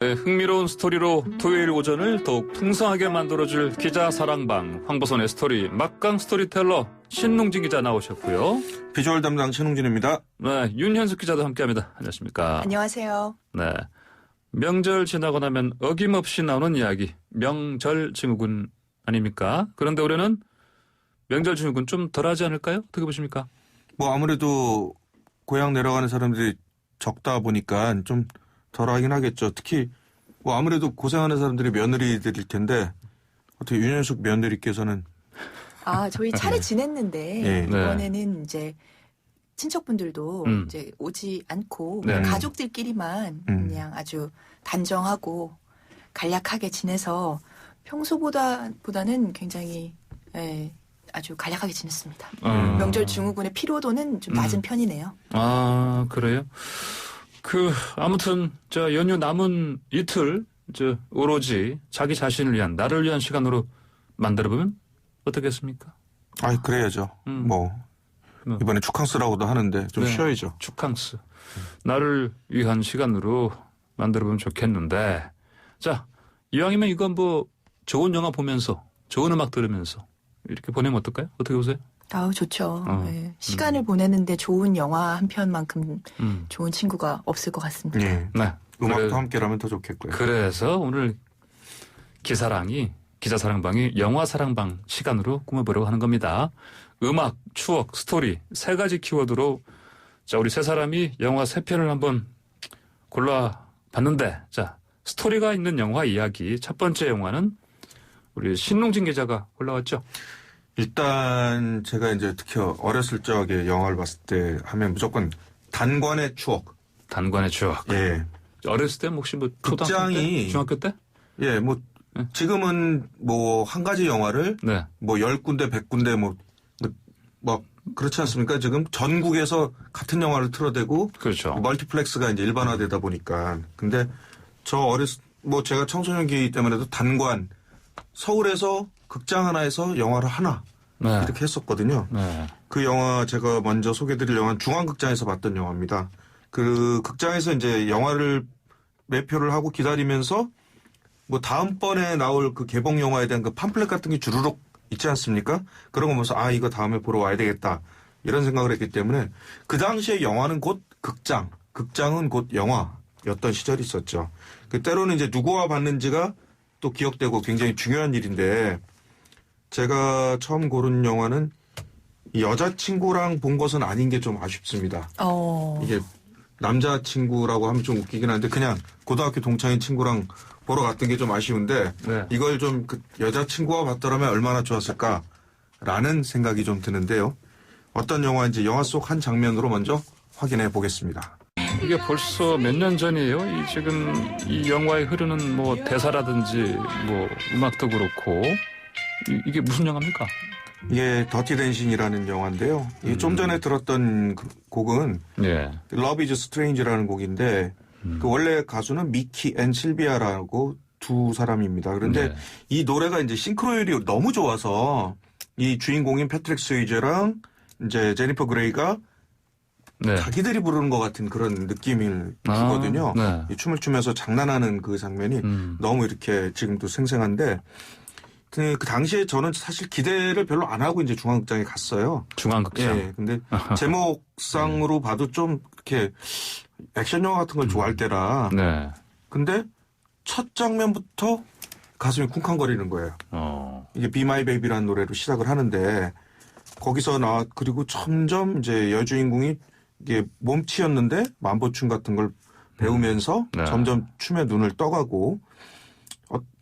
네, 흥미로운 스토리로 토요일 오전을 더욱 풍성하게 만들어줄 기자 사랑방 황보선의 스토리 막강 스토리텔러 신농진 기자 나오셨고요. 비주얼 담당 신웅진입니다. 네, 윤현숙 기자도 함께합니다. 안녕하십니까? 안녕하세요. 네, 명절 지나고 나면 어김없이 나오는 이야기 명절 증후군 아닙니까? 그런데 올해는 명절 증후군 좀 덜하지 않을까요? 어떻게 보십니까? 뭐 아무래도 고향 내려가는 사람들이 적다 보니까 좀 덜하긴 하겠죠. 특히 뭐 아무래도 고생하는 사람들이 며느리들일 텐데 어떻게 윤현숙 며느리께서는 저희 차례 지냈는데 네. 이번에는 이제 친척분들도 이제 오지 않고 네. 가족들끼리만 그냥 아주 단정하고 간략하게 지내서 평소보다는 굉장히 아주 간략하게 지냈습니다. 명절 증후군의 피로도는 좀 낮은 편이네요. 아, 그래요? 아무튼, 연휴 남은 이틀, 오로지 자기 자신을 위한, 나를 위한 시간으로 만들어보면 어떻겠습니까? 그래야죠. 뭐 이번에 축항스라고도 하는데 좀 네. 쉬어야죠. 축항스. 나를 위한 시간으로 만들어보면 좋겠는데, 자, 이왕이면 이건 뭐 좋은 영화 보면서, 좋은 음악 들으면서 이렇게 보내면 어떨까요? 어떻게 보세요? 좋죠. 네. 시간을 보내는데 좋은 영화 한 편만큼 좋은 친구가 없을 것 같습니다. 예. 네. 음악도 함께라면 더 좋겠고요. 그래서 오늘 기자사랑방이 영화사랑방 시간으로 꾸며보려고 하는 겁니다. 음악, 추억, 스토리 세 가지 키워드로 우리 세 사람이 영화 세 편을 한번 골라봤는데 스토리가 있는 영화 이야기 첫 번째 영화는 우리 신농진 기자가 골라왔죠. 일단 제가 이제 특히 어렸을 적에 영화를 봤을 때 하면 무조건 단관의 추억. 단관의 추억. 예. 어렸을 때 혹시 뭐 초등학교 때? 중학교 때? 예, 뭐 지금은 뭐 한 가지 영화를 네. 뭐 10군데, 100군데 뭐 그렇지 않습니까? 지금 전국에서 같은 영화를 틀어대고 그렇죠. 멀티플렉스가 이제 일반화되다 보니까. 근데 제가 청소년기 때문에도 단관 서울에서 극장 하나에서 영화를 하나 네. 이렇게 했었거든요. 네. 그 영화 제가 먼저 소개드릴 영화는 중앙극장에서 봤던 영화입니다. 그 극장에서 이제 영화를 매표를 하고 기다리면서 뭐 다음번에 나올 그 개봉 영화에 대한 그 팜플렛 같은 게 주르륵 있지 않습니까? 그런 거 보면서 이거 다음에 보러 와야 되겠다 이런 생각을 했기 때문에 그 당시에 영화는 곧 극장은 곧 영화였던 시절이 있었죠. 그 때로는 이제 누구와 봤는지가 또 기억되고 굉장히 중요한 일인데 제가 처음 고른 영화는 여자친구랑 본 것은 아닌 게 좀 아쉽습니다. 이게 남자친구라고 하면 좀 웃기긴 한데 그냥 고등학교 동창인 친구랑 보러 갔던 게 좀 아쉬운데 네. 이걸 좀 여자친구와 봤더라면 얼마나 좋았을까라는 생각이 좀 드는데요. 어떤 영화인지 영화 속 한 장면으로 먼저 확인해 보겠습니다. 이게 벌써 몇 년 전이에요. 지금 이 영화에 흐르는 뭐 대사라든지 뭐 음악도 그렇고 이게 무슨 영화입니까? 이게 더티 댄싱이라는 영화인데요. 이게 좀 전에 들었던 그 곡은 예. Love is Strange라는 곡인데 그 원래 가수는 미키 앤 실비아라고 두 사람입니다. 그런데 네. 이 노래가 이제 싱크로율이 너무 좋아서 이 주인공인 패트릭 스웨이저랑 이제 제니퍼 그레이가 네. 자기들이 부르는 것 같은 그런 느낌을 주거든요. 네. 이 춤을 추면서 장난하는 그 장면이 너무 이렇게 지금도 생생한데 그 당시에 저는 사실 기대를 별로 안 하고 이제 중앙극장에 갔어요. 중앙극장. 예. 근데 제목상으로 봐도 좀 이렇게 액션 영화 같은 걸 좋아할 때라. 네. 근데 첫 장면부터 가슴이 쿵쾅거리는 거예요. 이게 Be My Baby라는 노래로 시작을 하는데 거기서 그리고 점점 이제 여주인공이 이게 몸치였는데 만보춤 같은 걸 배우면서 네. 점점 춤에 눈을 떠가고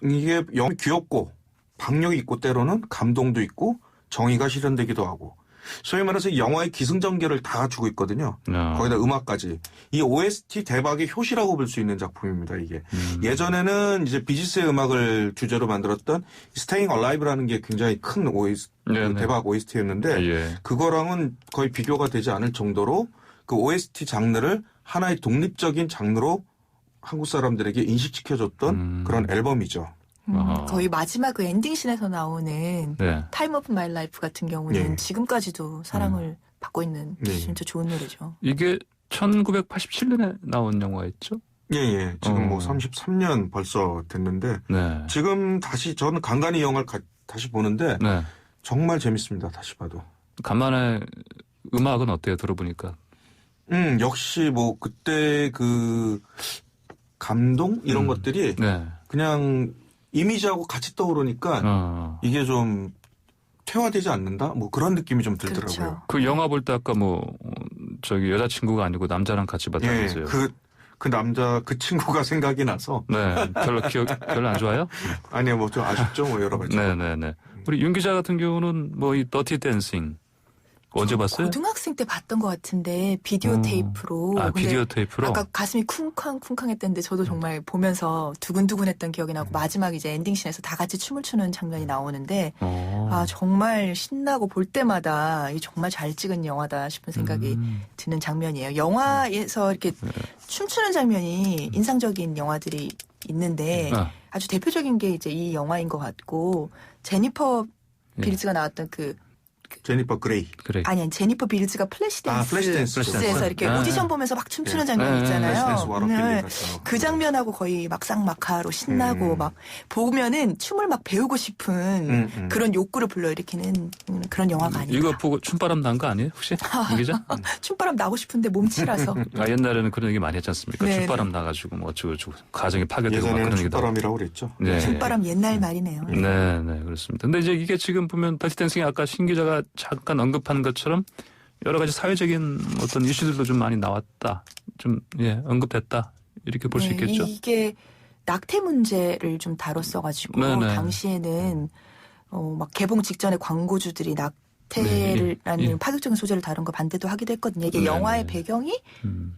이게 영이 귀엽고 박력이 있고 때로는 감동도 있고 정의가 실현되기도 하고 소위 말해서 영화의 기승전결을 다 갖추고 있거든요. 거기다 음악까지. 이 OST 대박의 효시라고 볼 수 있는 작품입니다. 이게. 예전에는 이제 비지스의 음악을 주제로 만들었던 Staying Alive라는 게 굉장히 큰 대박 OST였는데 예. 그거랑은 거의 비교가 되지 않을 정도로 그 OST 장르를 하나의 독립적인 장르로 한국 사람들에게 인식시켜줬던 그런 앨범이죠. 거의 마지막 그 엔딩씬에서 나오는 네. 타임 오브 마이 라이프 같은 경우는 네. 지금까지도 사랑을 받고 있는 네. 진짜 좋은 노래죠. 이게 1987년에 나온 영화였죠? 예. 지금 뭐 33년 벌써 됐는데 네. 지금 다시 저는 간간히 이 영화를 다시 보는데 네. 정말 재밌습니다. 다시 봐도. 간만에 음악은 어때요? 들어보니까. 역시 뭐 그때 그 감동 이런 것들이 네. 그냥 이미지하고 같이 떠오르니까 이게 좀 퇴화되지 않는다? 뭐 그런 느낌이 좀 들더라고요. 그렇죠. 그 영화 볼 때 아까 뭐 저기 여자친구가 아니고 남자랑 같이 봤다면서요. 그 남자 그 친구가 생각이 나서 네. 별로 안 좋아요? 아니요 뭐 좀 아쉽죠 뭐 여러 가지. 네네네. 우리 윤 기자 같은 경우는 뭐 이 더티 댄싱 언제 봤어요? 고등학생 때 봤던 것 같은데 비디오 테이프로. 아, 근데 비디오 테이프로? 아까 가슴이 쿵쾅쿵쾅했던데 저도 정말 보면서 두근두근했던 기억이 나고 마지막 이제 엔딩씬에서 다 같이 춤을 추는 장면이 나오는데 아 정말 신나고 볼 때마다 이 정말 잘 찍은 영화다 싶은 생각이 드는 장면이에요. 영화에서 이렇게 춤추는 장면이 인상적인 영화들이 있는데 아주 대표적인 게 이제 이 영화인 것 같고 제니퍼 빌즈가 나왔던 제니퍼 그레이. 그래. 아니 제니퍼 빌즈가 플래시댄스에서 이렇게 오디션 보면서 막 춤추는 장면 있잖아요. 그 장면하고 거의 막상막하로 신나고 막 보면은 춤을 막 배우고 싶은 그런 욕구를 불러일으키는 그런 영화가 아닌가. 이거 보고 춤바람 난 거 아니에요 혹시? 이 기자? 춤바람 나고 싶은데 몸치라서. 옛날에는 그런 얘기 많이 했지 않습니까? 네네. 춤바람 나가지고 뭐 어쩌고저쩌고 가정이 파괴되고 막 예전에는 그런 얘기도. 춤바람이라고 그랬죠. 네. 춤바람 옛날 말이네요. 네, 그렇습니다. 근데 이제 이게 지금 보면 더티 댄싱이 아까 신 기자가 잠깐 언급한 것처럼 여러 가지 사회적인 어떤 이슈들도 좀 많이 나왔다. 좀, 언급됐다. 이렇게 볼 수 있겠죠. 이게 낙태 문제를 좀 다뤘어가지고 당시에는 막 개봉 직전에 광고주들이 낙태라는 파격적인 소재를 다룬 거 반대도 하기도 했거든요. 이게 영화의 배경이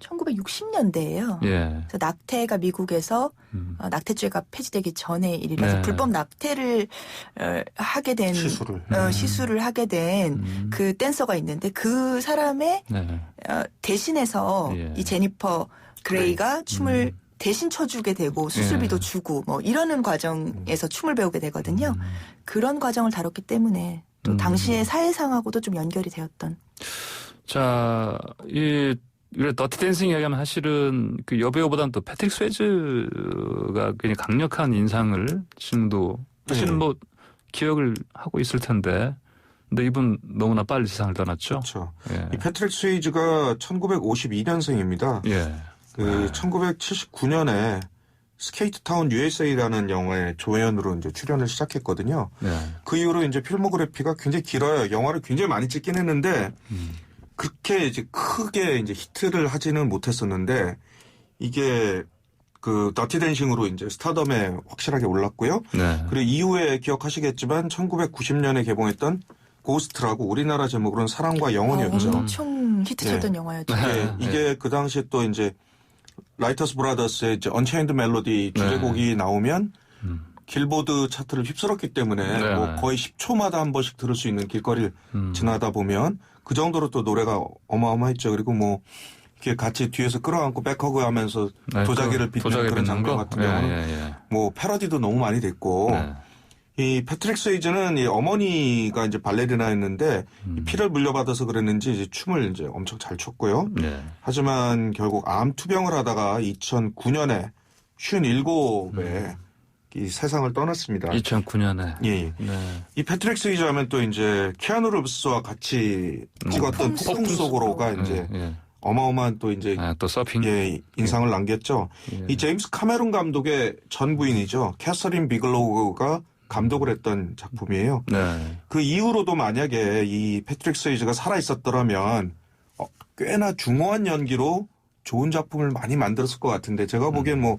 1960년대예요. 그래서 낙태가 미국에서 낙태죄가 폐지되기 전의 일이라서 불법 낙태를 하게 된 시술을 하게 된 그 댄서가 있는데 그 사람의 대신해서 이 제니퍼 그레이가 춤을 대신 쳐주게 되고 수술비도 주고 뭐 이러는 과정에서 춤을 배우게 되거든요. 그런 과정을 다뤘기 때문에 또 당시의 사회상하고도 좀 연결이 되었던. 자, 이 더티 댄싱 이야기하면 사실은 그 여배우보다는 또 패트릭 스웨즈가 굉장히 강력한 인상을 지금도 사실은 뭐 기억을 하고 있을 텐데. 근데 이분 너무나 빨리 세상을 떠났죠. 그렇죠. 이 패트릭 스웨이즈가 1952년생입니다. 1979년에 스케이트 타운 USA라는 영화에 조연으로 이제 출연을 시작했거든요. 그 이후로 이제 필모그래피가 굉장히 길어요. 영화를 굉장히 많이 찍긴 했는데 그렇게 이제 크게 이제 히트를 하지는 못했었는데 이게 그 더티 댄싱으로 이제 스타덤에 확실하게 올랐고요. 그리고 이후에 기억하시겠지만 1990년에 개봉했던 고스트라고 우리나라 제목으로는 사랑과 영혼이었죠. 엄청 히트쳤던 영화였죠. 이게 그 당시에 또 이제 라이터스 브라더스의 이제 언체인드 멜로디 주제곡이 나오면 길보드 차트를 휩쓸었기 때문에 뭐 거의 10초마다 한 번씩 들을 수 있는 길거리를 지나다 보면 그 정도로 또 노래가 어마어마했죠. 그리고 뭐 이렇게 같이 뒤에서 끌어안고 백허그 하면서 도자기를 빚는 그런 장면 같은 경우는 뭐 패러디도 너무 많이 됐고 이 패트릭 스웨이즈는 이 어머니가 이제 발레리나였는데 이 피를 물려받아서 그랬는지 이제 춤을 이제 엄청 잘 췄고요. 하지만 결국 암 투병을 하다가 2009년에 57에 이 세상을 떠났습니다. 2009년에. 이 패트릭 스웨이즈 하면 또 이제 키아누 리브스와 같이 찍었던 폭풍 속으로가 이제 어마어마한 또 이제 또 서핑 인상을 남겼죠. 이 제임스 카메론 감독의 전 부인이죠. 캐서린 비글로우가 감독을 했던 작품이에요. 그 이후로도 만약에 이 패트릭 스웨이즈가 살아 있었더라면 꽤나 중후한 연기로 좋은 작품을 많이 만들었을 것 같은데 제가 보기엔 뭐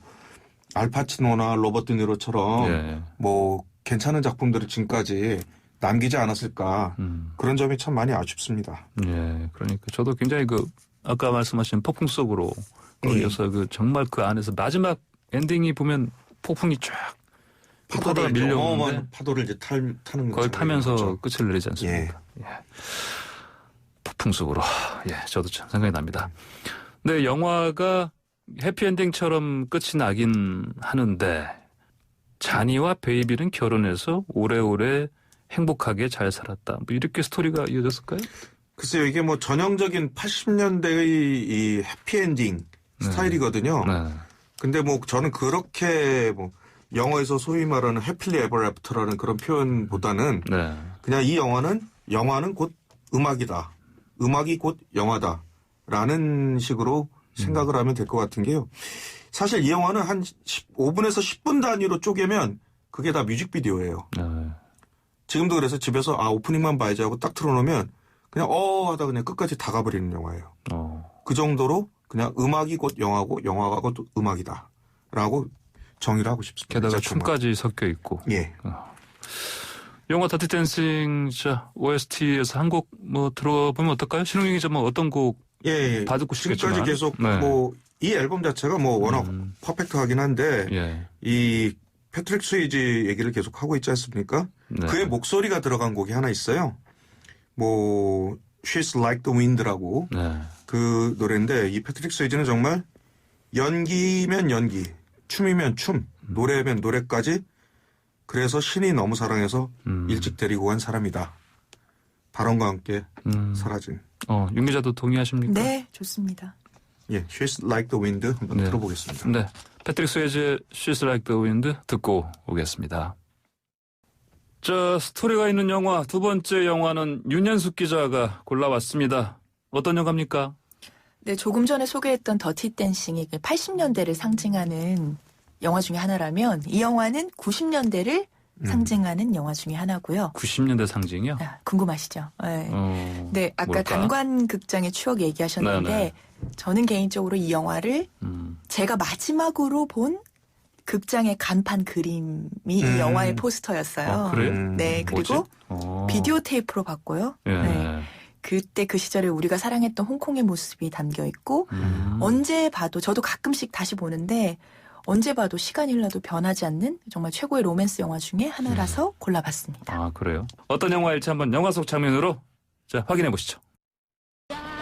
알파치노나 로버트 니로처럼 뭐 괜찮은 작품들을 지금까지 남기지 않았을까 그런 점이 참 많이 아쉽습니다. 그러니까 저도 굉장히 그 아까 말씀하신 폭풍 속으로 거기서 그 정말 그 안에서 마지막 엔딩이 보면 폭풍이 쫙 파도가 밀려오는데 파도를 이제 타는 그걸 타면서 끝을 내리지 않습니까? 폭풍 속으로 저도 참 생각이 납니다. 근데 영화가 해피엔딩처럼 끝이 나긴 하는데 자니와 베이비는 결혼해서 오래오래 행복하게 잘 살았다. 뭐 이렇게 스토리가 이어졌을까요? 글쎄요. 이게 뭐 전형적인 80년대의 이 해피엔딩 스타일이거든요. 근데 뭐 저는 그렇게 뭐 영어에서 소위 말하는 해필리 에버 애프터라는 그런 표현보다는 네. 그냥 이 영화는 곧 음악이다. 음악이 곧 영화다라는 식으로 생각을 하면 될 것 같은 게요. 사실 이 영화는 한 5분에서 10분 단위로 쪼개면 그게 다 뮤직비디오예요. 네. 지금도 그래서 집에서 오프닝만 봐야지 하고 딱 틀어놓으면 그냥 하다 그냥 끝까지 다 가버리는 영화예요. 그 정도로 그냥 음악이 곧 영화고 영화가 곧 음악이다 라고 정의를 하고 싶습니다. 게다가 춤까지 섞여 있고. 예. 영화 더티 댄싱 OST에서 한 곡 뭐 들어보면 어떨까요? 신웅이 기자 뭐 어떤 곡 예. 다 듣고 싶겠지만. 지금까지 계속 네. 뭐 이 앨범 자체가 뭐 워낙 퍼펙트하긴 한데 예. 이 패트릭 스웨이지 얘기를 계속 하고 있지 않습니까? 네. 그의 목소리가 들어간 곡이 하나 있어요. 뭐 She's Like the Wind라고 네. 그 노래인데 이 패트릭 스웨이지는 정말 연기면 연기, 춤이면 춤, 노래면 노래까지 그래서 신이 너무 사랑해서 일찍 데리고 간 사람이다. 발언과 함께 사라진. 윤 기자도 동의하십니까? 네, 좋습니다. 예, She's Like the Wind 한번 네. 들어보겠습니다. 네. 패트릭 스웨이지의 She's Like the Wind 듣고 오겠습니다. 자, 스토리가 있는 영화 두 번째 영화는 윤현숙 기자가 골라왔습니다. 어떤 영화입니까? 네, 조금 전에 소개했던 더티 댄싱이 80년대를 상징하는 영화 중에 하나라면 이 영화는 90년대를 상징하는 영화 중에 하나고요. 90년대 상징이요? 궁금하시죠? 네. 네, 아까 뭘까? 단관극장의 추억 얘기하셨는데 네네. 저는 개인적으로 이 영화를 제가 마지막으로 본 극장의 간판 그림이 이 영화의 포스터였어요. 그래요? 네, 그리고 비디오 테이프로 봤고요. 예. 네. 그때 그 시절에 우리가 사랑했던 홍콩의 모습이 담겨 있고 언제 봐도 저도 가끔씩 다시 보는데 언제 봐도 시간이 흘러도 변하지 않는 정말 최고의 로맨스 영화 중에 하나라서 골라봤습니다. 아, 그래요? 어떤 영화일지 한번 영화 속 장면으로 자, 확인해 보시죠.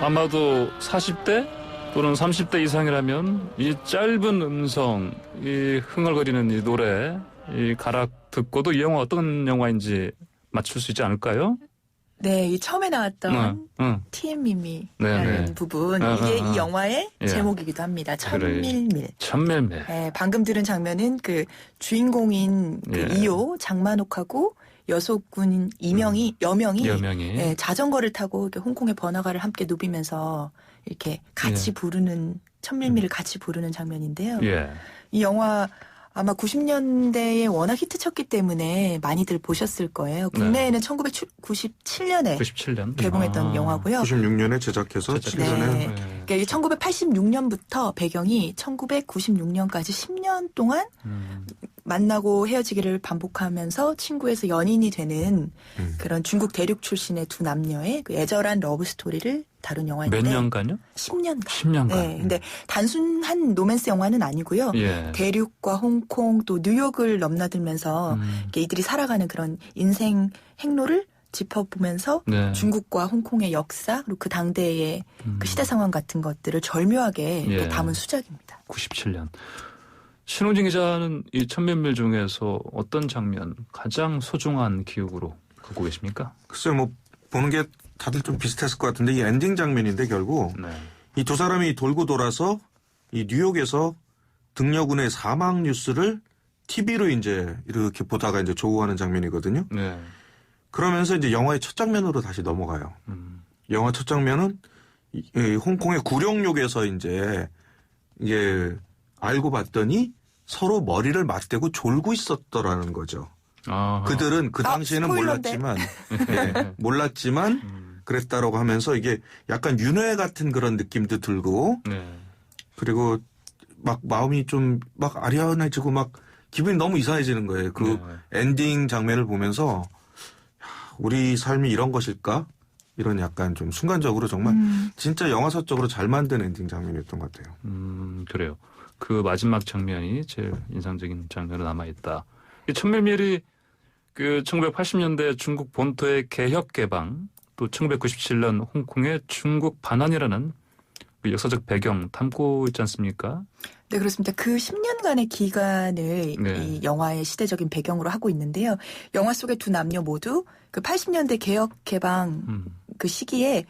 아마도 40대 또는 30대 이상이라면 이 짧은 음성, 이 흥얼거리는 이 노래, 이 가락 듣고도 이 영화 어떤 영화인지 맞출 수 있지 않을까요? 네, 이 처음에 나왔던 TM미미라는 네네. 부분 이게 이 영화의 예. 제목이기도 합니다. 그래. 천밀밀. 천밀밀. 네, 방금 들은 장면은 그 주인공인 그 예. 이호 장만옥하고 여속군 여명이 예, 자전거를 타고 이렇게 홍콩의 번화가를 함께 누비면서 이렇게 같이 부르는 천밀밀을 같이 부르는 장면인데요. 예. 이 영화 아마 90년대에 워낙 히트쳤기 때문에 많이들 보셨을 거예요. 국내에는 1997년에 97년 개봉했던 영화고요. 96년에 제작해서 네. 7년에 그러니까 1986년부터 배경이 1996년까지 10년 동안 만나고 헤어지기를 반복하면서 친구에서 연인이 되는 그런 중국 대륙 출신의 두 남녀의 그 애절한 러브 스토리를 다룬 영화인데 몇 년간요? 10년간. 10년간. 네, 근데 단순한 로맨스 영화는 아니고요. 예. 대륙과 홍콩 또 뉴욕을 넘나들면서 이렇게 이들이 살아가는 그런 인생 행로를 짚어보면서 네. 중국과 홍콩의 역사 그리고 그 당대의 그 시대 상황 같은 것들을 절묘하게 예. 담은 수작입니다. 97년. 신홍진 기자는 이 천밀밀 중에서 어떤 장면 가장 소중한 기억으로 갖고 계십니까? 글쎄요, 뭐 보는 게 다들 좀 비슷했을 것 같은데 이 엔딩 장면인데 결국 네. 이 두 사람이 돌고 돌아서 이 뉴욕에서 등려군의 사망 뉴스를 TV로 이제 이렇게 보다가 이제 조우하는 장면이거든요. 네. 그러면서 이제 영화의 첫 장면으로 다시 넘어가요. 영화 첫 장면은 이 홍콩의 구룡역에서 이제 이게 알고 봤더니 서로 머리를 맞대고 졸고 있었더라는 거죠. 아. 그들은 그 당시에는 스포일러인데. 몰랐지만 그랬다라고 하면서 이게 약간 윤회 같은 그런 느낌도 들고 네. 그리고 막 마음이 좀 막 아련해지고 막 기분이 너무 이상해지는 거예요. 그 엔딩 장면을 보면서 우리 삶이 이런 것일까? 이런 약간 좀 순간적으로 정말 진짜 영화사적으로 잘 만든 엔딩 장면이었던 것 같아요. 그래요. 그 마지막 장면이 제일 인상적인 장면으로 남아있다. 이 천밀밀이 그 1980년대 중국 본토의 개혁 개방 또 1997년 홍콩의 중국 반환이라는 그 역사적 배경 담고 있지 않습니까? 네, 그렇습니다. 그 10년간의 기간을 네. 이 영화의 시대적인 배경으로 하고 있는데요. 영화 속의 두 남녀 모두 그 80년대 개혁 개방 그 시기에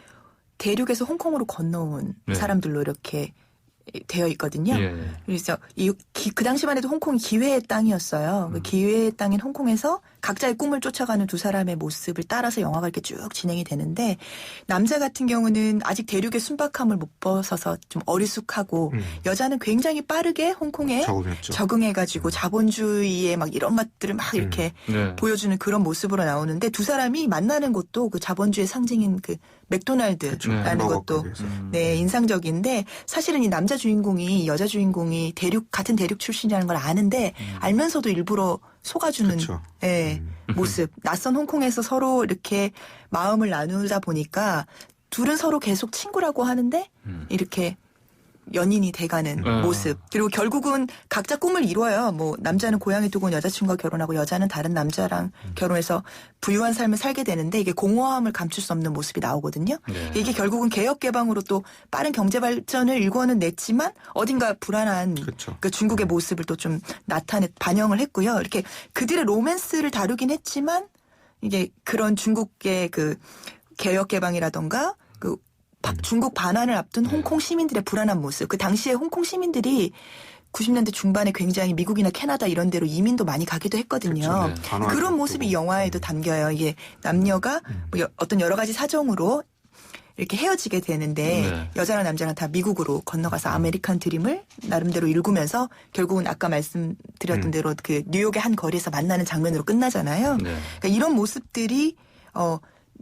대륙에서 홍콩으로 건너온 네. 사람들로 이렇게 되어 있거든요. 예. 그래서 그 당시만 해도 홍콩이 기회의 땅이었어요. 그 기회의 땅인 홍콩에서 각자의 꿈을 쫓아가는 두 사람의 모습을 따라서 영화가 이렇게 쭉 진행이 되는데 남자 같은 경우는 아직 대륙의 순박함을 못 벗어서 좀 어리숙하고 여자는 굉장히 빠르게 홍콩에 적응해가지고 자본주의의 막 이런 맛들을 막 이렇게 네. 보여주는 그런 모습으로 나오는데 두 사람이 만나는 것도 그 자본주의 상징인 그 맥도날드라는 것도 네, 인상적인데 사실은 이 남자 주인공이 여자 주인공이 같은 대륙 출신이라는 걸 아는데 알면서도 일부러 속아주는 예, 모습. 낯선 홍콩에서 서로 이렇게 마음을 나누다 보니까 둘은 서로 계속 친구라고 하는데 이렇게 연인이 돼가는 모습. 그리고 결국은 각자 꿈을 이뤄요. 뭐 남자는 고향에 두고 온 여자친구와 결혼하고 여자는 다른 남자랑 결혼해서 부유한 삶을 살게 되는데 이게 공허함을 감출 수 없는 모습이 나오거든요. 네. 이게 결국은 개혁 개방으로 또 빠른 경제 발전을 일궈는 냈지만 어딘가 불안한 그 중국의 모습을 또 좀 반영을 했고요. 이렇게 그들의 로맨스를 다루긴 했지만 이게 그런 중국의 그 개혁 개방이라던가 그 중국 반환을 앞둔 홍콩 시민들의 불안한 모습. 그 당시에 홍콩 시민들이 90년대 중반에 굉장히 미국이나 캐나다 이런 데로 이민도 많이 가기도 했거든요. 그런 모습이 영화에도 담겨요. 이게 남녀가 뭐 어떤 여러 가지 사정으로 이렇게 헤어지게 되는데 여자랑 남자랑 다 미국으로 건너가서 아메리칸 드림을 나름대로 일구면서 결국은 아까 말씀드렸던 대로 그 뉴욕의 한 거리에서 만나는 장면으로 끝나잖아요. 그러니까 이런 모습들이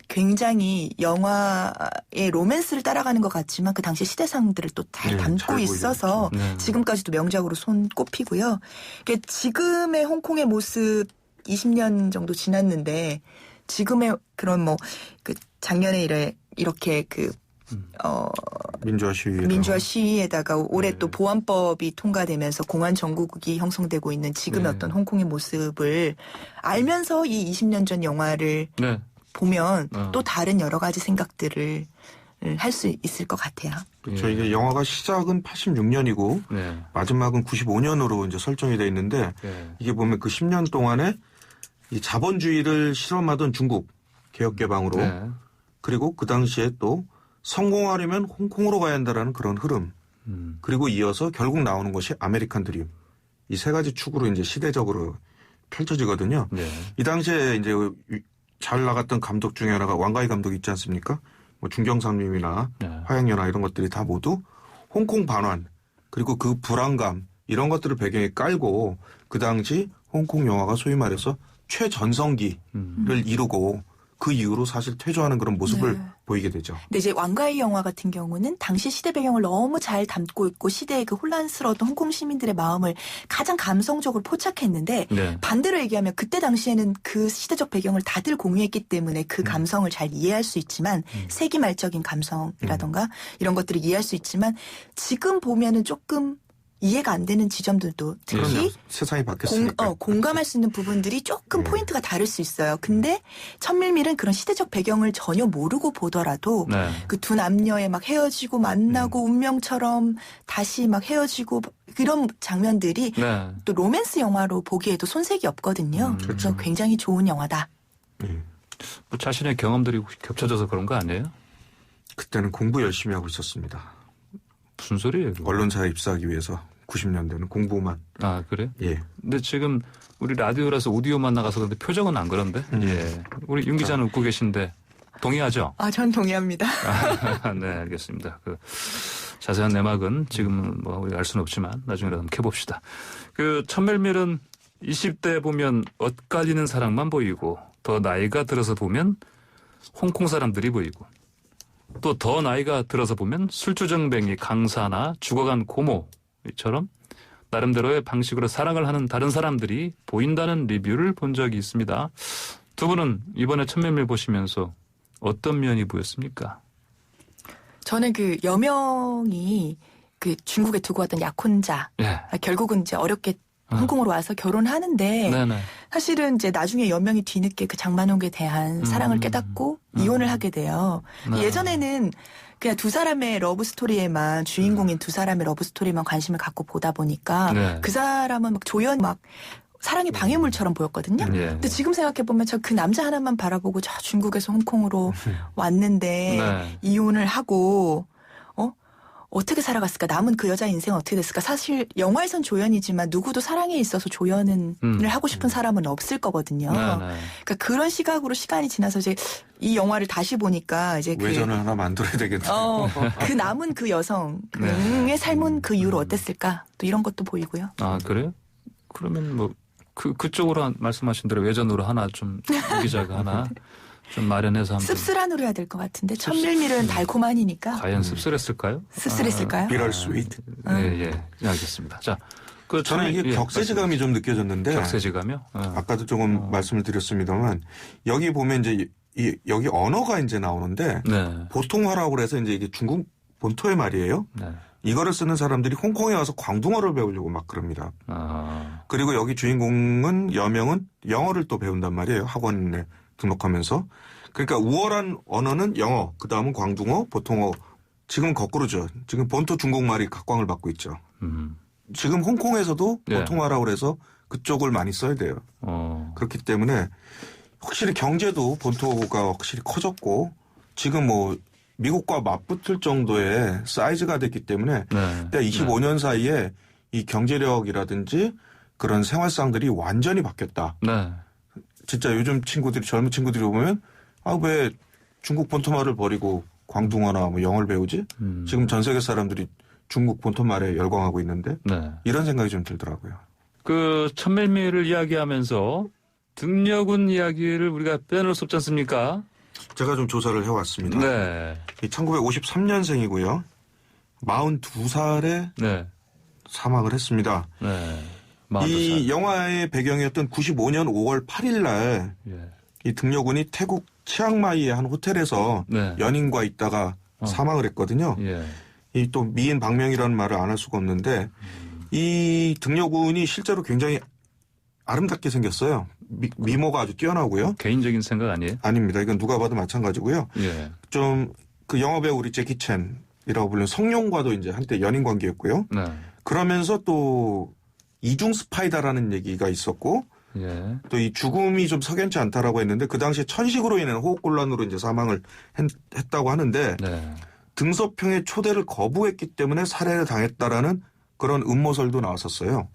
굉장히 영화의 로맨스를 따라가는 것 같지만 그 당시 시대상들을 또 잘 담고 있어서 지금까지도 명작으로 손꼽히고요. 그러니까 지금의 홍콩의 모습 20년 정도 지났는데 지금의 그런 뭐 그 작년에 이렇게 그 민주화 시위에다가 올해 또 보안법이 통과되면서 공안 정국이 형성되고 있는 지금의 어떤 홍콩의 모습을 알면서 이 20년 전 영화를 보면 또 다른 여러 가지 생각들을 할 수 있을 것 같아요. 그렇죠. 이게 영화가 시작은 86년이고 마지막은 95년으로 이제 설정이 돼 있는데 이게 보면 그 10년 동안에 이 자본주의를 실험하던 중국 개혁 개방으로 그리고 그 당시에 또 성공하려면 홍콩으로 가야 한다라는 그런 흐름 그리고 이어서 결국 나오는 것이 아메리칸 드림 이 세 가지 축으로 이제 시대적으로 펼쳐지거든요. 이 당시에 이제 잘 나갔던 감독 중에 하나가 왕가희 감독 있지 않습니까? 뭐 중경상림이나 화양연화 이런 것들이 다 모두 홍콩 반환 그리고 그 불안감 이런 것들을 배경에 깔고 그 당시 홍콩 영화가 소위 말해서 최전성기를 이루고 그 이후로 사실 퇴조하는 그런 모습을 보이게 되죠. 근데 이제 왕가희 영화 같은 경우는 당시 시대 배경을 너무 잘 담고 있고 시대의 그 혼란스러웠던 홍콩 시민들의 마음을 가장 감성적으로 포착했는데 반대로 얘기하면 그때 당시에는 그 시대적 배경을 다들 공유했기 때문에 그 감성을 잘 이해할 수 있지만 세기말적인 감성이라던가 이런 것들을 이해할 수 있지만 지금 보면은 조금 이해가 안 되는 지점들도 특히 세상이 바뀌었으니까 공감할 수 있는 부분들이 조금 포인트가 다를 수 있어요. 근데 천밀밀은 그런 시대적 배경을 전혀 모르고 보더라도 그 두 남녀의 막 헤어지고 만나고 운명처럼 다시 막 헤어지고 그런 장면들이 또 로맨스 영화로 보기에도 손색이 없거든요. 그래서 굉장히 좋은 영화다. 뭐 자신의 경험들이 혹시 겹쳐져서 그런 거 아니에요? 그때는 공부 열심히 하고 있었습니다. 무슨 소리예요? 그거? 언론사에 입사하기 위해서 90년대는 공부만. 아 그래? 예. 근데 지금 우리 라디오라서 오디오만 나가서 그런데 표정은 안 그런데? 예. 우리 윤 기자는 웃고 계신데 동의하죠? 전 동의합니다. 네, 알겠습니다. 그 자세한 내막은 지금은 뭐 우리가 알 수는 없지만 나중에라도 한번 캐봅시다. 그 천멜밀은 20대 보면 엇갈리는 사랑만 보이고 더 나이가 들어서 보면 홍콩 사람들이 보이고 또 더 나이가 들어서 보면 술주정뱅이 강사나 죽어간 고모처럼 나름대로의 방식으로 사랑을 하는 다른 사람들이 보인다는 리뷰를 본 적이 있습니다. 두 분은 이번에 천멜밀 보시면서 어떤 면이 보였습니까? 저는 그 여명이 그 중국에 두고 왔던 약혼자 결국은 이제 어렵게 홍콩으로 와서 결혼하는데 사실은 이제 나중에 여명이 뒤늦게 그 장만옥에 대한 사랑을 깨닫고 이혼을 하게 돼요. 예전에는 그냥 두 사람의 러브 스토리에만 주인공인 두 사람의 러브 스토리만 관심을 갖고 보다 보니까 그 사람은 막 조연 막 사랑의 방해물처럼 보였거든요. 근데 지금 생각해보면 저 그 남자 하나만 바라보고 저 중국에서 홍콩으로 왔는데 이혼을 하고 어떻게 살아갔을까? 남은 그 여자 인생은 어떻게 됐을까? 사실 영화에선 조연이지만 누구도 사랑에 있어서 조연을 하고 싶은 사람은 없을 거거든요. 그러니까 그런 시각으로 시간이 지나서 이제 이 영화를 다시 보니까 이제 외전을 하나 만들어야 되겠네요. 그 남은 그 여성의 삶은 그 이후로 어땠을까? 또 이런 것도 보이고요. 아, 그래요? 그러면 뭐 그쪽으로 말씀하신 대로 외전으로 하나 좀 기자가 하나 좀 마련해서 한번. 씁쓸한으로 해야 될 것 같은데 천밀밀은 달콤하니까. 과연 씁쓸했을까요? 씁쓸했을까요? 비럴 스위트. 예, 알겠습니다. 자, 저는 이게 격세지감이 좀 느껴졌는데. 격세지감이요? 아까도 조금 말씀을 드렸습니다만 여기 보면 이제 여기 언어가 이제 나오는데 보통화라고 그래서 이제 이게 중국 본토의 말이에요. 이거를 쓰는 사람들이 홍콩에 와서 광둥어를 배우려고 막 그럽니다. 그리고 여기 주인공은 여명은 영어를 또 배운단 말이에요. 학원에 등록하면서. 그러니까 우월한 언어는 영어, 그 다음은 광둥어, 보통어. 지금 거꾸로죠. 지금 본토 중국말이 각광을 받고 있죠. 지금 홍콩에서도 보통화라고 그래서 그쪽을 많이 써야 돼요. 그렇기 때문에 확실히 경제도 본토가 확실히 커졌고 지금 뭐 미국과 맞붙을 정도의 사이즈가 됐기 때문에 25년 사이에 이 경제력이라든지 그런 생활상들이 완전히 바뀌었다. 진짜 요즘 친구들이 젊은 친구들이 보면 왜 중국 본토말을 버리고 광둥어나 뭐 영어를 배우지? 지금 전 세계 사람들이 중국 본토말에 열광하고 있는데 이런 생각이 좀 들더라고요. 그 천밀밀을 이야기하면서 등려군 이야기를 우리가 빼놓을 수 없지 않습니까? 제가 좀 조사를 해왔습니다. 1953년생이고요. 42살에 사망을 했습니다. 이 영화의 배경이었던 95년 5월 8일 날 이 등려군이 태국 치앙마이의 한 호텔에서 연인과 있다가 사망을 했거든요. 이 또 미인 방명이라는 말을 안 할 수가 없는데 이 등려군이 실제로 굉장히 아름답게 생겼어요. 미모가 아주 뛰어나고요. 개인적인 생각 아니에요? 아닙니다. 이건 누가 봐도 마찬가지고요. 좀 그 영화배우 우리 제키 챈이라고 불리는 성룡과도 이제 한때 연인 관계였고요. 그러면서 또 이중 스파이다라는 얘기가 있었고 또 이 죽음이 좀 석연치 않다라고 했는데 그 당시에 천식으로 인한 호흡곤란으로 이제 사망을 했다고 하는데 등소평의 초대를 거부했기 때문에 살해를 당했다라는 그런 음모설도 나왔었어요.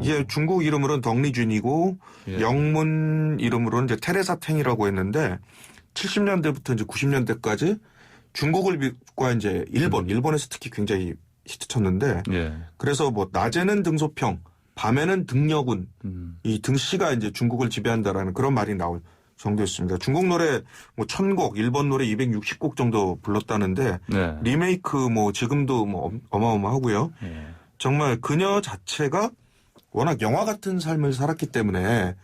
이제 중국 이름으로는 덩리준이고 영문 이름으로는 이제 테레사 탱이라고 했는데 70년대부터 이제 90년대까지 중국과 이제 일본에서 특히 굉장히 히트쳤는데 그래서 뭐 낮에는 등소평, 밤에는 등려군 이 등씨가 이제 중국을 지배한다라는 그런 말이 나올 정도였습니다. 중국 노래 뭐 1000곡, 일본 노래 260곡 정도 불렀다는데 리메이크 뭐 지금도 뭐 어마어마하고요. 정말 그녀 자체가 워낙 영화 같은 삶을 살았기 때문에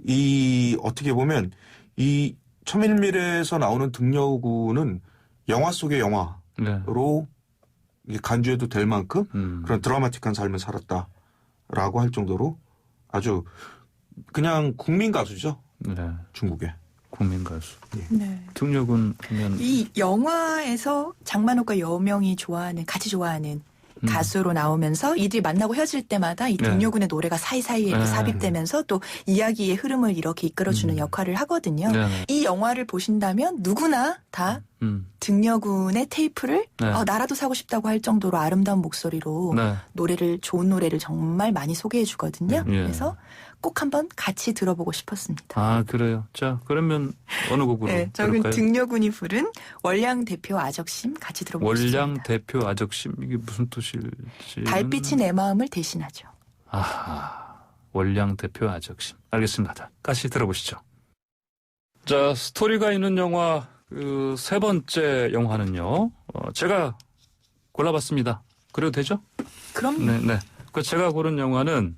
이 어떻게 보면 이 천밀밀에서 나오는 등려군은 영화 속의 영화로 간주해도 될 만큼 그런 드라마틱한 삶을 살았다라고 할 정도로 아주 그냥 국민 가수죠. 중국의 국민 가수. 등려군 하면 이 영화에서 장만옥과 여명이 같이 좋아하는 가수로 나오면서 이들이 만나고 헤어질 때마다 이 등려군의 노래가 사이사이에 이렇게 삽입되면서 또 이야기의 흐름을 이렇게 이끌어주는 역할을 하거든요. 이 영화를 보신다면 누구나 다 등려군의 테이프를 나라도 사고 싶다고 할 정도로 아름다운 목소리로 좋은 노래를 정말 많이 소개해 주거든요. 그래서 꼭 한번 같이 들어보고 싶었습니다. 아, 그래요? 자, 그러면 어느 곡으로 저는 들을까요? 등려군이 부른 월량 대표 아적심 같이 들어보겠습니다. 월량 대표 아적심 이게 무슨 뜻일지. 달빛이 내 마음을 대신하죠. 월량 대표 아적심. 알겠습니다. 자, 같이 들어보시죠. 자, 스토리가 있는 영화 그 세 번째 영화는요. 제가 골라봤습니다. 그래도 되죠? 그럼요. 네. 그 제가 고른 영화는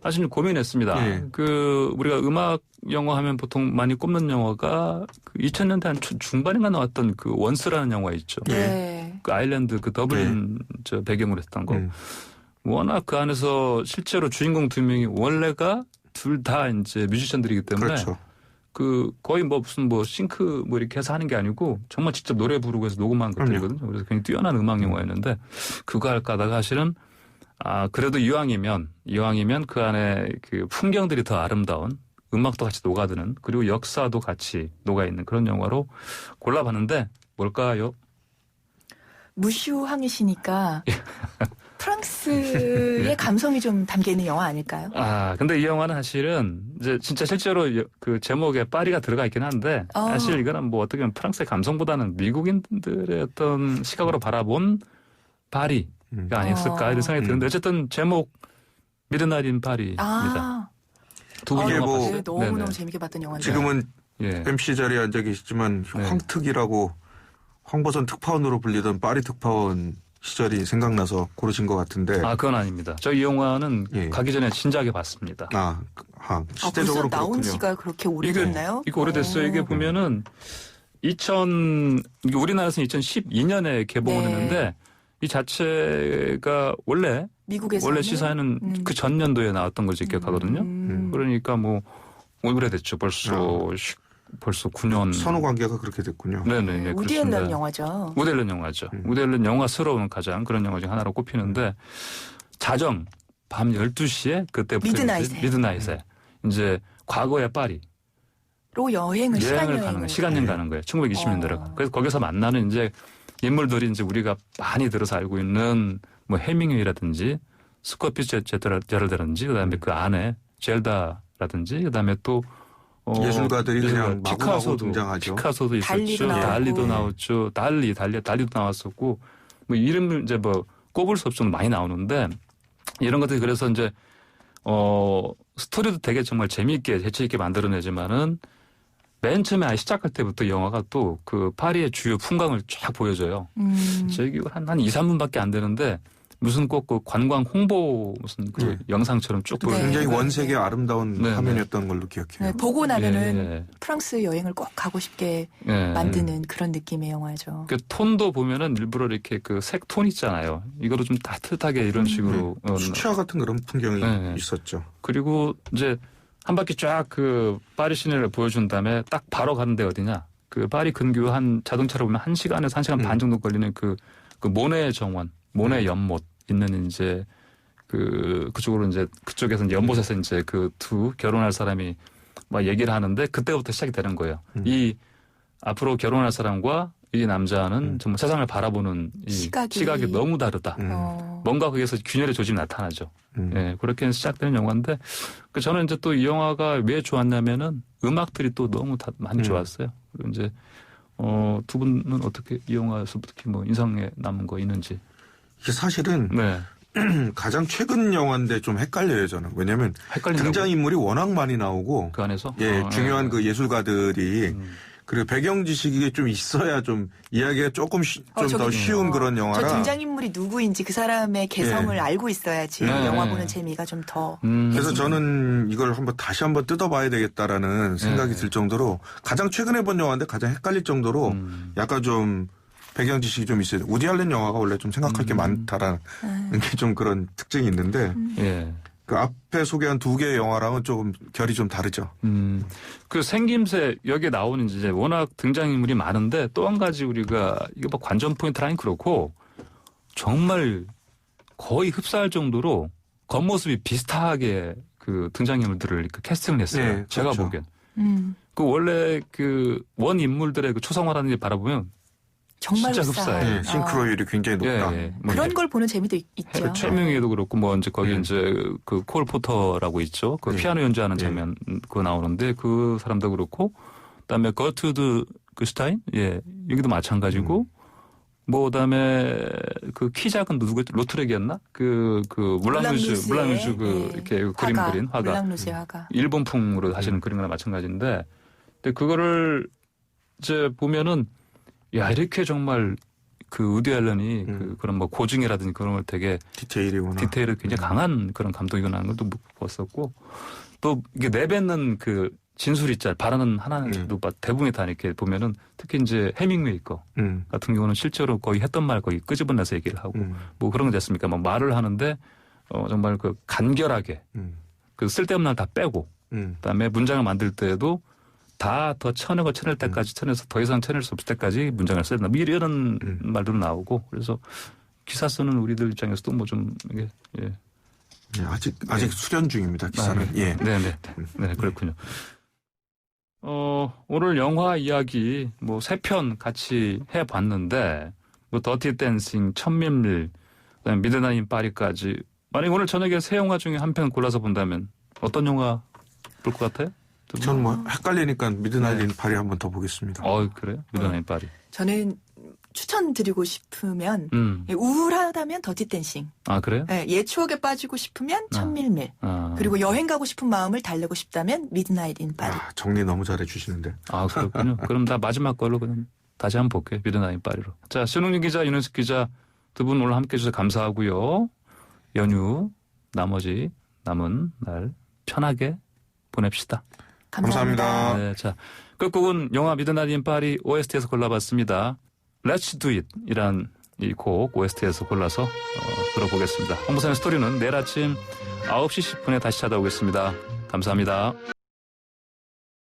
사실 고민했습니다. 그 우리가 음악 영화 하면 보통 많이 꼽는 영화가 그 2000년대 한 중반인가 나왔던 그 원스라는 영화 있죠. 그 아일랜드 그 더블린 저 배경으로 했던 거. 워낙 그 안에서 실제로 주인공 두 명이 원래가 둘 다 이제 뮤지션들이기 때문에 그 거의 뭐 무슨 뭐 싱크 뭐 이렇게 해서 하는 게 아니고 정말 직접 노래 부르고 해서 녹음한 것들이거든요. 그래서 굉장히 뛰어난 음악 영화였는데 그거 할까 하다가 사실은 그래도 이왕이면 그 안에 그 풍경들이 더 아름다운 음악도 같이 녹아드는 그리고 역사도 같이 녹아있는 그런 영화로 골라봤는데 뭘까요? 무슈항이시니까 프랑스의 감성이 좀 담겨 있는 영화 아닐까요? 근데 이 영화는 사실은 이제 진짜 실제로 그 제목에 파리가 들어가 있긴 한데 사실 이거는 뭐 어떻게 보면 프랑스의 감성보다는 미국인들의 어떤 시각으로 바라본 파리가 아니었을까 이런 생각이 드는데 어쨌든 제목 미드나잇인 파리입니다. 두 분 이게 영화 뭐 봤어요? 너무너무 네네. 재밌게 봤던 영화인데. 지금은 예. MC 자리에 앉아 계시지만 네. 황특이라고 황보선 특파원으로 불리던 파리 특파원 시절이 생각나서 고르신 것 같은데. 그건 아닙니다. 저 이 영화는 예. 가기 전에 진작에 봤습니다. 시대적으로 벌써 나온 그렇군요. 지가 그렇게 오래됐나요? 이거 오래됐어요. 이게 보면은 이게 우리나라에서는 2012년에 개봉을 네. 했는데 이 자체가 원래 시사회는 그 전년도에 나왔던 걸로 기억하거든요. 그러니까 뭐 오래됐죠. 벌써 9년. 선후 관계가 그렇게 됐군요. 네네. 우디 앨런 영화죠. 우디 앨런 영화죠. 우디 앨런 영화스러운 가장 그런 영화 중 하나로 꼽히는데 자정 밤 12시에 그때부터 미드나잇에 이제 과거의 파리 로 여행을 시간 여행 가는 거예요. 1920년대로. 그래서 거기서 만나는 이제 인물들이 이제 우리가 많이 들어서 알고 있는 뭐 해밍웨이라든지 스코피 제럴드라든지 그다음에 그 아내 젤다라든지 그다음에 또 예술가들이 그냥 마구마구 등장하죠. 피카소도 있었죠. 달리도 나왔죠. 달리도 나왔었고 뭐 이름을 이제 뭐 꼽을 수 없을 정도로 많이 나오는데 이런 것들이 그래서 이제 스토리도 되게 정말 재미있게 재치 있게 만들어내지만은 맨 처음에 시작할 때부터 영화가 또 그 파리의 주요 풍광을 쫙 보여줘요. 저기 한 2, 3분밖에 안 되는데 무슨 꼭 그 관광 홍보 무슨 그 영상처럼 쭉 보여요. 굉장히 원색의 아름다운 화면이었던 걸로 기억해요. 보고 나면은 프랑스 여행을 꼭 가고 싶게 만드는 그런 느낌의 영화죠. 그 톤도 보면은 일부러 이렇게 그 색 톤 있잖아요. 이거로 좀 따뜻하게 이런 식으로 수채화 같은 그런 풍경이 있었죠. 그리고 이제 한 바퀴 쫙 그 파리 시내를 보여준 다음에 딱 바로 가는 데 어디냐? 그 파리 근교 한 자동차로 보면 1시간에서 1시간 반 정도 걸리는 그 모네 정원, 모네 연못 있는 이제 그쪽으로 이제 그쪽에서 이제 연못에서 이제 그 두 결혼할 사람이 막 얘기를 하는데 그때부터 시작이 되는 거예요. 이 앞으로 결혼할 사람과 이 남자는 정말 세상을 바라보는 이 시각이 너무 다르다. 뭔가 거기에서 균열의 조짐이 나타나죠. 예, 그렇게 시작되는 영화인데 저는 이제 또 이 영화가 왜 좋았냐면은 음악들이 또 너무 많이 좋았어요. 그리고 이제 두 분은 어떻게 이 영화에서 특히 뭐 인상에 남은 거 있는지. 이게 사실은 가장 최근 영화인데 좀 헷갈려요 저는. 왜냐하면 등장인물이 워낙 많이 나오고 그 안에서 중요한 그 예술가들이 그리고 배경 지식이 좀 있어야 좀 이야기가 조금 좀 더 쉬운 그런 영화라. 저 등장인물이 누구인지 그 사람의 개성을 알고 있어야지 영화 보는 재미가 좀 더. 그래서 저는 이걸 다시 한번 뜯어봐야 되겠다라는 생각이 들 정도로 가장 최근에 본 영화인데 가장 헷갈릴 정도로 약간 좀 배경 지식이 좀 있어요. 우디 알렌 영화가 원래 좀 생각할 게 많다라는 게 좀 그런 특징이 있는데 그 앞에 소개한 두 개의 영화랑은 조금 결이 좀 다르죠. 그 생김새 여기에 나오는 이제 워낙 등장인물이 많은데 또 한 가지 우리가 이거 뭐 관전 포인트라니 그렇고 정말 거의 흡사할 정도로 겉모습이 비슷하게 그 등장인물들을 캐스팅을 했어요. 제가 그렇죠. 보기엔. 그 원래 그 원 인물들의 그 초상화라는 게 바라보면 정말 진짜 흡사해요. 싱크로율이 굉장히 높다. 뭐 그런 걸 보는 재미도 있죠. 최명희도 그렇고 뭐 이제 거기 이제 그 콜 포터라고 있죠. 그 피아노 연주하는 장면 그거 나오는데 그 사람도 그렇고 그다음에 거트드 그 슈타인 여기도 마찬가지고 뭐 그다음에 그 키 작은 누구였죠? 로트렉이었나? 그 물랑루즈 그 이렇게 그림 그린 화가. 물랑루즈 화가. 일본풍으로 하시는 그림과 마찬가지인데 근데 그거를 이제 보면은 야, 이렇게 정말 그 우디 앨런이 그런 뭐 고증이라든지 그런 걸 되게 디테일이 굉장히 강한 그런 감독이 나는 것도 봤었고 또 이게 내뱉는 그 진술 있잖아요. 발언은 하나도 대부분이 다 이렇게 보면은 특히 이제 해밍웨이 거 같은 경우는 실제로 거의 했던 말 거의 끄집어내서 얘기를 하고 뭐 그런 거 됐습니까? 뭐 말을 하는데 정말 그 간결하게 그 쓸데없는 말 다 빼고 그다음에 문장을 만들 때에도 다 더 쳐내고 쳐낼 때까지 쳐내서 더 이상 쳐낼 수 없을 때까지 문장을 써야 된다. 이런 말도 나오고 그래서 기사 쓰는 우리들 입장에서도 뭐 좀 이게 아직 수련 중입니다. 기사는. 네, 그렇군요. 오늘 영화 이야기 뭐 3편 같이 해봤는데 뭐 더티 댄싱, 천밀밀, 그다음에 미드나잇 인 파리까지. 만약 오늘 저녁에 세 영화 중에 한 편 골라서 본다면 어떤 영화 볼 것 같아요? 저는 뭐 헷갈리니까 미드나잇 인 파리 한번 더 보겠습니다. 그래요? 미드나잇 인 파리. 저는 추천드리고 싶으면 우울하다면 더티 댄싱. 아, 그래요? 네, 옛 추억에 빠지고 싶으면 천밀밀. 아. 그리고 여행 가고 싶은 마음을 달래고 싶다면 미드나잇 인 파리. 정리 너무 잘해 주시는데. 아, 그렇군요. 그럼 다 마지막 걸로 그냥 다시 한번 볼게요. 미드나잇 인 파리로. 자, 신웅윤 기자, 윤은숙 기자 두 분 오늘 함께해 주셔서 감사하고요. 연휴 나머지 남은 날 편하게 보냅시다. 감사합니다. 감사합니다. 네, 자, 끝곡은 영화 미드나잇 인 파리 OST에서 골라봤습니다. Let's Do It 이란 이 곡 OST에서 골라서 들어보겠습니다. 홍보선의 스토리는 내일 아침 9시 10분에 다시 찾아오겠습니다. 감사합니다.